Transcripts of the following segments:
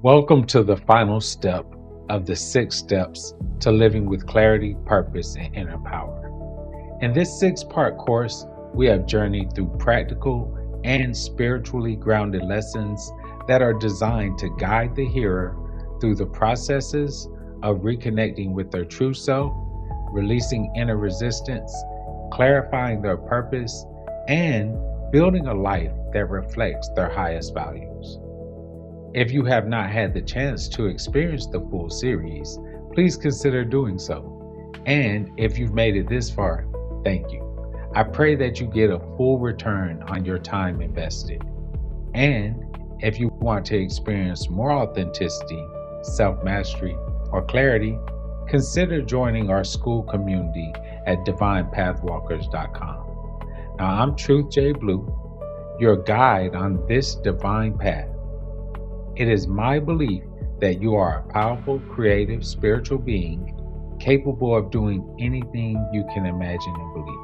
Welcome to the final step of the 6 steps to living with clarity, purpose, and inner power. In this 6 part course, we have journeyed through practical and spiritually grounded lessons that are designed to guide the hearer through the processes of reconnecting with their true self, releasing inner resistance, clarifying their purpose, and building a life that reflects their highest values. If you have not had the chance to experience the full series, please consider doing so. And if you've made it this far, thank you. I pray that you get a full return on your time invested. And if you want to experience more authenticity, self mastery, or clarity, consider joining our school community at divinepathwalkers.com. Now, I'm Truth J. Blue, your guide on this divine path. It is my belief that you are a powerful, creative, spiritual being capable of doing anything you can imagine and believe.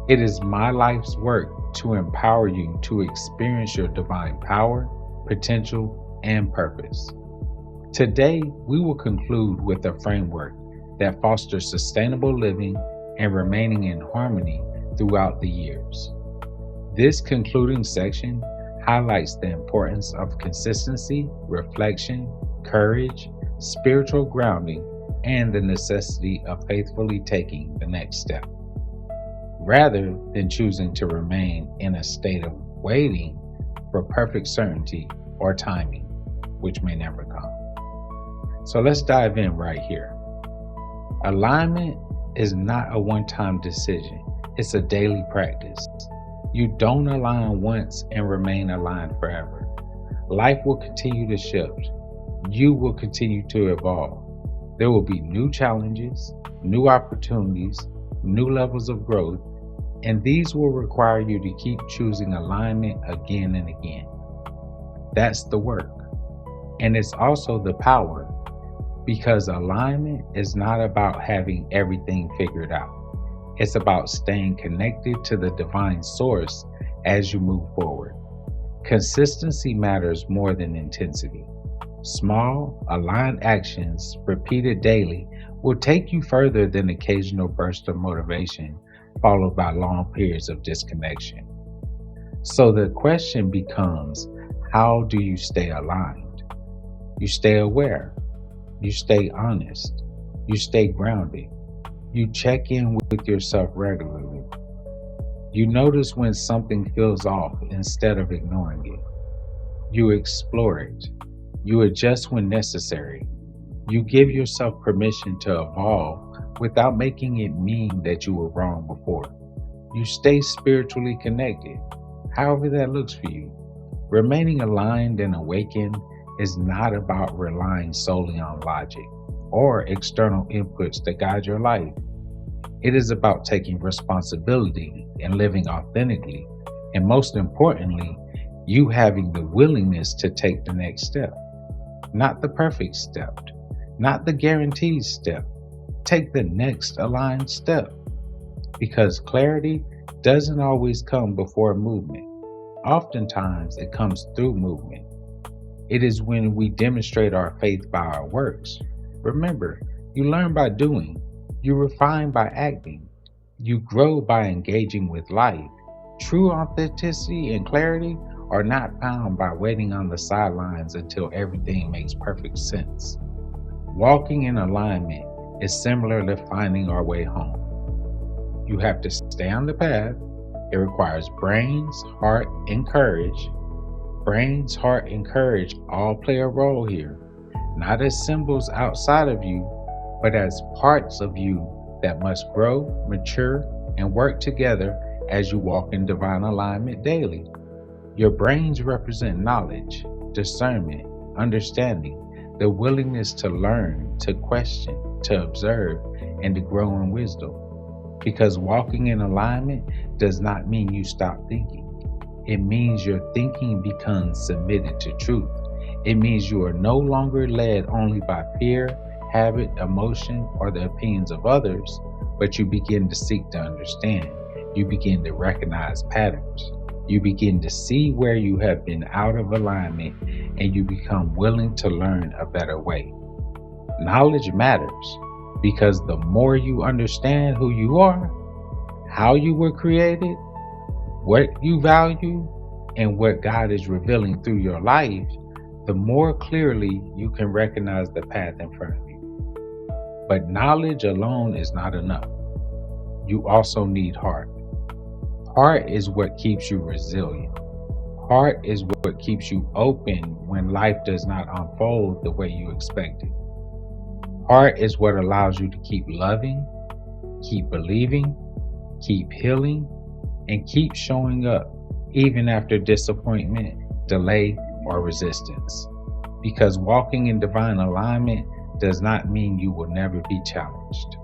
It is my life's work to empower you to experience your divine power, potential, and purpose. Today, we will conclude with a framework that fosters sustainable living and remaining in harmony throughout the years. This concluding section highlights the importance of consistency, reflection, courage, spiritual grounding, and the necessity of faithfully taking the next step, rather than choosing to remain in a state of waiting for perfect certainty or timing, which may never come. So let's dive in right here. Alignment is not a one-time decision, it's a daily practice. You don't align once and remain aligned forever. Life will continue to shift. You will continue to evolve. There will be new challenges, new opportunities, new levels of growth, and these will require you to keep choosing alignment again and again. That's the work. And it's also the power, because alignment is not about having everything figured out. It's about staying connected to the divine source as you move forward. Consistency matters more than intensity. Small, aligned actions repeated daily will take you further than occasional bursts of motivation followed by long periods of disconnection. So the question becomes, how do you stay aligned? You stay aware. You stay honest. You stay grounded. You check in with yourself regularly. You notice when something feels off instead of ignoring it. You explore it. You adjust when necessary. You give yourself permission to evolve without making it mean that you were wrong before. You stay spiritually connected, however that looks for you. Remaining aligned and awakened is not about relying solely on logic or external inputs that guide your life. It is about taking responsibility and living authentically, and most importantly, you having the willingness to take the next step. Not the perfect step, not the guaranteed step. Take the next aligned step, because clarity doesn't always come before movement. Oftentimes, it comes through movement. It is when we demonstrate our faith by our works. Remember, you learn by doing, you refine by acting, you grow by engaging with life. True authenticity and clarity are not found by waiting on the sidelines until everything makes perfect sense. Walking in alignment is similar to finding our way home. You have to stay on the path. It requires brains, heart, and courage. Brains, heart, and courage all play a role here, not as symbols outside of you, but as parts of you that must grow, mature, and work together as you walk in divine alignment daily. Your brains represent knowledge, discernment, understanding, the willingness to learn, to question, to observe, and to grow in wisdom. Because walking in alignment does not mean you stop thinking. It means your thinking becomes submitted to truth. It means you are no longer led only by fear, habit, emotion, or the opinions of others, but you begin to seek to understand. You begin to recognize patterns. You begin to see where you have been out of alignment and you become willing to learn a better way. Knowledge matters because the more you understand who you are, how you were created, what you value, and what God is revealing through your life, the more clearly you can recognize the path in front of you. But knowledge alone is not enough. You also need heart. Heart is what keeps you resilient. Heart is what keeps you open when life does not unfold the way you expected. Heart is what allows you to keep loving, keep believing, keep healing, and keep showing up even after disappointment, delay, or resistance. Because walking in divine alignment does not mean you will never be challenged.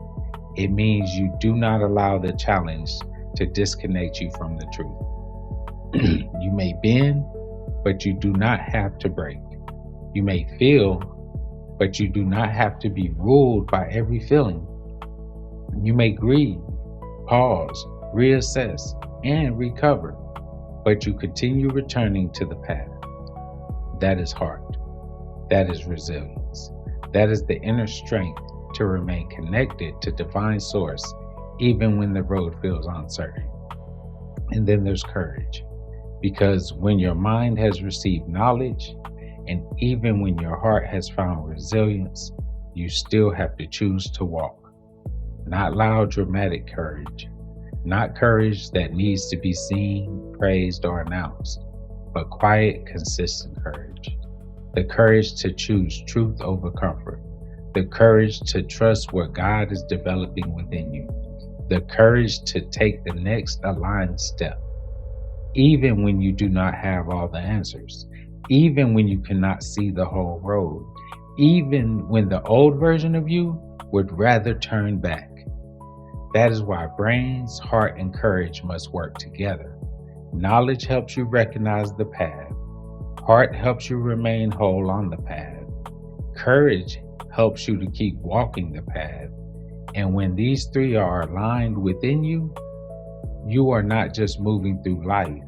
It means you do not allow the challenge to disconnect you from the truth. You may bend, but you do not have to break. You may feel, but you do not have to be ruled by every feeling. You may grieve, pause, reassess, and recover, but you continue returning to the path. That is heart. That is resilience. That is the inner strength to remain connected to divine source even when the road feels uncertain. And then there's courage, because when your mind has received knowledge, and even when your heart has found resilience, you still have to choose to walk. Not loud, dramatic courage, not courage that needs to be seen, praised, or announced, but quiet, consistent courage. The courage to choose truth over comfort. The courage to trust what God is developing within you. The courage to take the next aligned step, even when you do not have all the answers, even when you cannot see the whole road, even when the old version of you would rather turn back. That is why brains, heart, and courage must work together. Knowledge helps you recognize the path. Heart helps you remain whole on the path. Courage helps you to keep walking the path. And when these three are aligned within you, you are not just moving through life.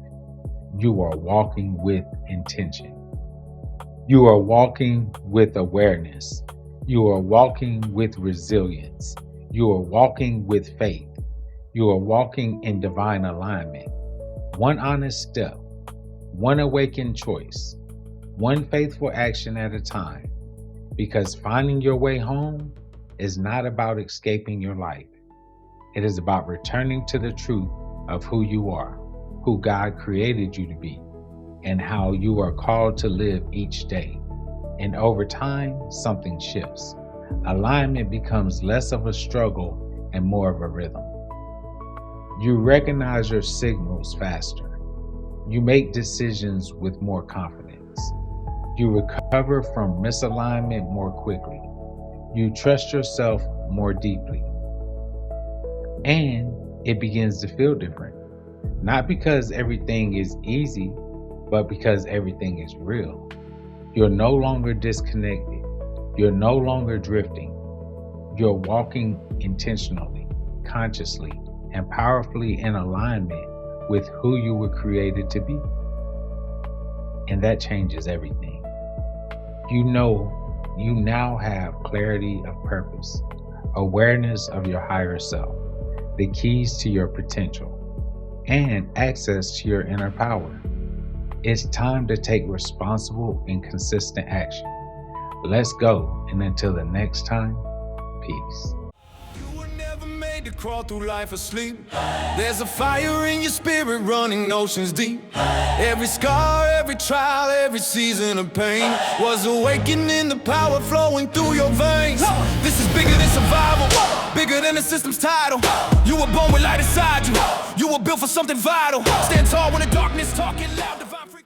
You are walking with intention. You are walking with awareness. You are walking with resilience. You are walking with faith. You are walking in divine alignment. One honest step, one awakened choice, one faithful action at a time. Because finding your way home is not about escaping your life. It is about returning to the truth of who you are, who God created you to be, and how you are called to live each day. And over time, something shifts. Alignment becomes less of a struggle and more of a rhythm. You recognize your signals faster. You make decisions with more confidence. You recover from misalignment more quickly. You trust yourself more deeply. And it begins to feel different. Not because everything is easy, but because everything is real. You're no longer disconnected. You're no longer drifting. You're walking intentionally, consciously, and powerfully in alignment with who you were created to be. And that changes everything. You now have clarity of purpose, awareness of your higher self, the keys to your potential, and access to your inner power. It's time to take responsible and consistent action. Let's go, and until the next time, peace. You were never made to crawl through life asleep. There's a fire in your spirit running oceans deep. Every scar, every trial, every season of pain was awakening the power flowing through your veins. This is bigger than survival, bigger than the system's title. You were born with light inside you. You were built for something vital. Stand tall when the darkness talking loud, divine freedom.